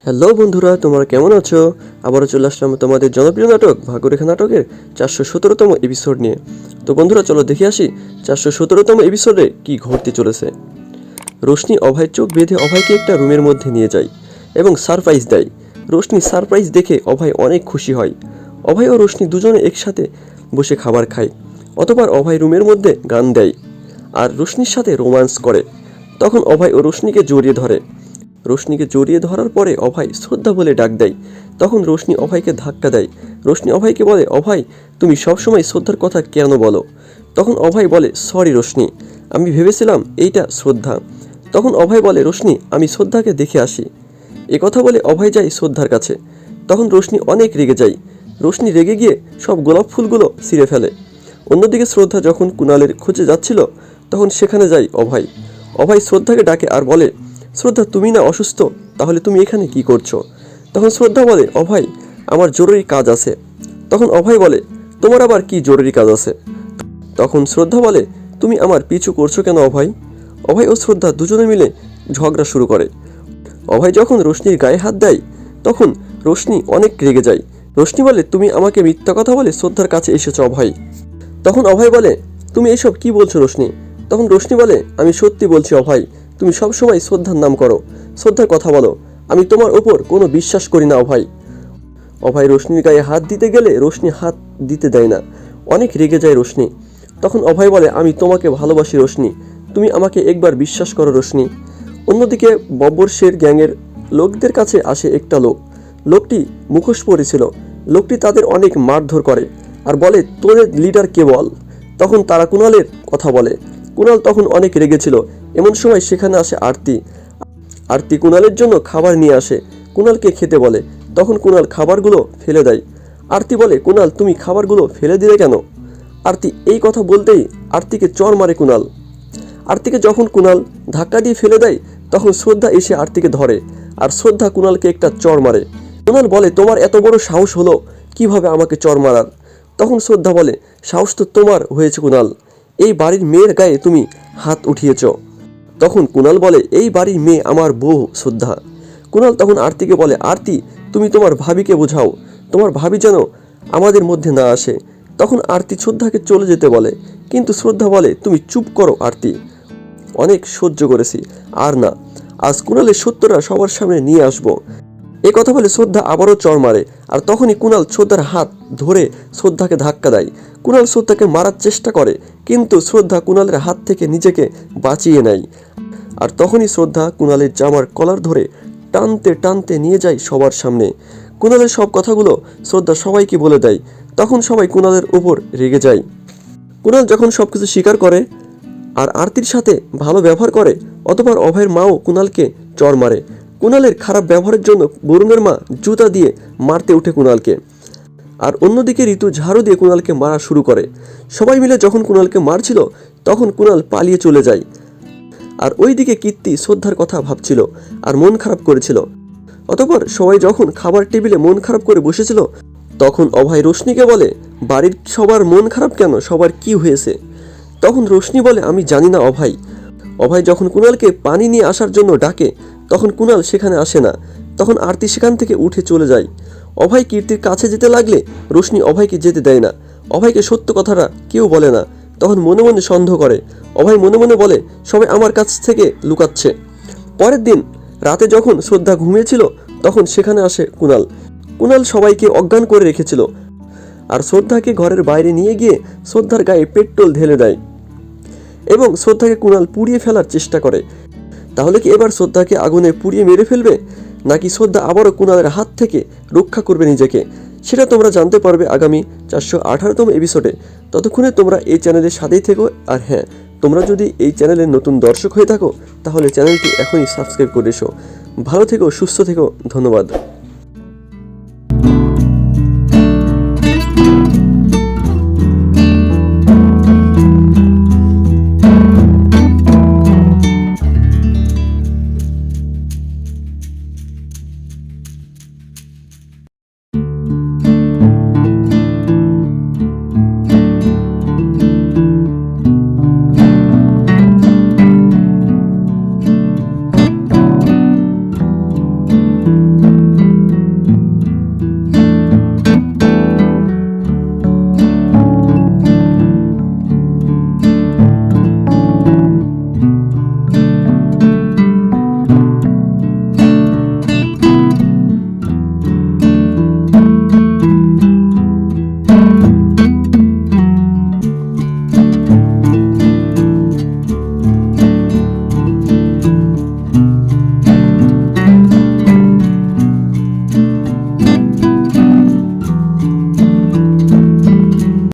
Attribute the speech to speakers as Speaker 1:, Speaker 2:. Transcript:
Speaker 1: Hello বন্ধুরা, তোমরা কেমন আছো? আবারও চলে আসলাম তোমাদের জনপ্রিয় নাটক ভাগ্যরেখা নাটকের 417তম এপিসোড নিয়ে। তো বন্ধুরা, চলো দেখে আসি 417তম এপিসোডে কি ঘটতে চলেছে। রোশনি অভয়ের চোখ বেঁধে অভয়কে একটা রুমের মধ্যে নিয়ে যায় এবং সারপ্রাইজ দেয়। রোশনি সারপ্রাইজ দেখে অভয় অনেক খুশি হয়। অভয় ও রোশনি দুজনে একসাথে বসে খাবার খায়। অতঃপর অভয় রুমের মধ্যে গান দেয় আর রোশনির সাথে রোম্যান্স করে। তখন অভয় ও রোশনিকে জড়িয়ে ধরে। রোশনিকে জড়িয়ে ধরার পরে অভয় শ্রদ্ধা বলে ডাক দেয়। তখন রোশনি অভয়কে ধাক্কা দেয়। রোশনি অভয়কে বলে, অভয় তুমি সবসময় শ্রদ্ধার কথা কেন বলো? তখন অভয় বলে, সরি রোশনি, আমি ভেবেছিলাম এইটা শ্রদ্ধা। তখন অভয় বলে, রোশনি আমি শ্রদ্ধাকে দেখে আসি। কথা বলে অভয় যায় শ্রদ্ধার কাছে। তখন রোশনি অনেক রেগে যায়। রোশনি রেগে গিয়ে সব গোলাপ ফুলগুলো ছিঁড়ে ফেলে। অন্যদিকে শ্রদ্ধা যখন কুণালের খোঁজে যাচ্ছিল তখন সেখানে যায় অভয়। অভয় শ্রদ্ধাকে ডাকে আর বলে, শ্রদ্ধা তুমি না অসুস্থ, তাহলে তুমি এখানে কি করছো? তখন শ্রদ্ধা বলে, অভয় আমার জরুরি কাজ আছে। তখন অভয় বলে, তোমার আবার কি জরুরি কাজ আছে? তখন শ্রদ্ধা বলে, তুমি আমার পিছু করছো কেন অভয়? অভয় ও শ্রদ্ধা দুজনে মিলে ঝগড়া শুরু করে। অভয় যখন রোশনির গায়ে হাত দেয় তখন রোশনি অনেক রেগে যায়। রোশনি বলে, তুমি আমাকে মিথ্যা কথা বলে শ্রদ্ধার কাছে এসেছো অভয়। তখন অভয় বলে, তুমি এসব কি বলছো রোশনি? তখন রোশনি বলে, আমি সত্যি বলছি অভয়, তুমি সবসময় শ্রদ্ধার নাম করো, শ্রদ্ধার কথা বলো, আমি তোমার ওপর কোনো বিশ্বাস করি না অভয়। অভয় রোশনির গায়ে হাত দিতে গেলে রোশনি হাত দিতে দেয় না। অনেক রেগে যায় রোশনি। তখন অভয় বলে, আমি তোমাকে ভালোবাসি রোশনি, তুমি আমাকে একবার বিশ্বাস করো রোশনি। অন্যদিকে বব্বর শের গ্যাংয়ের লোকদের কাছে আসে একটা লোক। লোকটি মুখোশ পরেছিল। লোকটি তাদের অনেক মারধর করে আর বলে, তোদের লিডার কে বল। তখন তারা কুণালের কথা বলে। কুণাল তখন অনেক রেগেছিল। এমন সময় সেখানে আসে আরতি। আরতি কুণালের জন্য খাবার নিয়ে আসে, কুণালকে খেতে বলে। তখন কুণাল খাবারগুলো ফেলে দেয়। আরতি বলে, কুণাল তুমি খাবারগুলো ফেলে দিলে কেন? আরতি এই কথা বলতেই আরতিকে চড় মারে কুণাল। আরতিকে যখন কুণাল ধাক্কা দিয়ে ফেলে দেয় তখন শ্রদ্ধা এসে আরতিকে ধরে আর শ্রদ্ধা কুণালকে একটা চড় মারে। কুণাল বলে, তোমার এত বড় সাহস হলো কিভাবে আমাকে চড় মারার? তখন শ্রদ্ধা বলে, সাহস তো তোমার হয়েছে কুণাল, এই বাড়ির মেয়ের গায়ে তুমি হাত উঠিয়েছ। তখন কুণাল বলে, এই বাড়ির মেয়ে আমার বউ শ্রদ্ধা। কুণাল তখন আরতিকে বলে, আরতি তুমি তোমার ভাবিকে বোঝাও, তোমার ভাবি যেন আমাদের মধ্যে না আসে। তখন আরতি শ্রদ্ধাকে চলে যেতে বলে, কিন্তু শ্রদ্ধা বলে, তুমি চুপ করো আরতি, অনেক সহ্য করেছি, আর না, আজ কুণালের সত্যটা সবার সামনে নিয়ে আসবো। এ কথা বলে শ্রদ্ধা আবারও চড় মারে আর তখনই কুণাল শ্রদ্ধার হাত ধরে শ্রদ্ধাকে ধাক্কা দেয়। কুণাল শ্রদ্ধাকে মারার চেষ্টা করে কিন্তু শ্রদ্ধা কুণালের হাত থেকে নিজেকে বাঁচিয়ে নেয়। আর তখনই শ্রদ্ধা কুণালের জামার কলার ধরে টানতে টানতে নিয়ে যায় সবার সামনে। কুণালের সব কথাগুলো শ্রদ্ধা সবাইকে বলে দেয়। তখন সবাই কুণালের উপর রেগে যায়। কুণাল যখন সবকিছু স্বীকার করে আর আরতির সাথে ভালো ব্যবহার করে, অতঃপর অভয়ের মাও কুণালকে চড় মারে। কুণালের খারাপ ব্যবহারের জন্য বরুণের মা জুতা দিয়ে মারতে উঠে কুণালকে। আর অন্যদিকে ঋতু ঝাড়ু দিয়ে কুণালকে মারা শুরু করে। সবাই মিলে যখন কুণালকে মারছিল তখন কুণাল পালিয়ে চলে যায়। আর ওইদিকে কীর্তি শ্রদ্ধার কথা ভাবছিল আর মন খারাপ করেছিল। অতঃপর সবাই যখন খাবার টেবিলে মন খারাপ করে বসেছিল তখন অভয় রোশনিকে বলে, বাড়ির সবার মন খারাপ কেন, সবার কি হয়েছে? তখন রোশনি বলে, আমি জানি না অভয়। অভয় যখন কুণালকে পানি নিয়ে আসার জন্য ডাকে তখন কুণাল সেখানে আসে না। তখন আরতি সেখান থেকে উঠে চলে যায়। অভয় কীর্তির কাছে যেতে লাগলে রোশনি অভয়কে যেতে দেয় না। অভয়কে সত্য কথাটা কেউ বলে না। তখন মনে মনে সন্দেহ করে। অভয় মনে মনে বলে, সবাই আমার কাছ থেকে লুকাচ্ছে। পরের দিন রাতে যখন শ্রদ্ধা ঘুমিয়েছিল তখন সেখানে আসে কুণাল। কুণাল সবাইকে অজ্ঞান করে রেখেছিল আর শ্রদ্ধাকে ঘরের বাইরে নিয়ে গিয়ে শ্রদ্ধার গায়ে পেট্রোল ঢেলে দেয় এবং শ্রদ্ধাকে কুণাল পুড়িয়ে ফেলার চেষ্টা করে। তাহলে কি এবার শ্রদ্ধাকে আগুনে পুড়িয়ে মেরে ফেলবে, নাকি শ্রদ্ধা আবারও কুণালের হাত থেকে রক্ষা করবে নিজেকে? সেটা তোমরা জানতে পারবে আগামী 418তম এপিসোডে। ততক্ষণে তোমরা এই চ্যানেলের সাথেই থেকো। আর হ্যাঁ, তোমরা যদি এই চ্যানেলের নতুন দর্শক হয়ে থাকো তাহলে চ্যানেলটি এখনই সাবস্ক্রাইব করে এসো। ভালো থেকো, সুস্থ থেকো, ধন্যবাদ।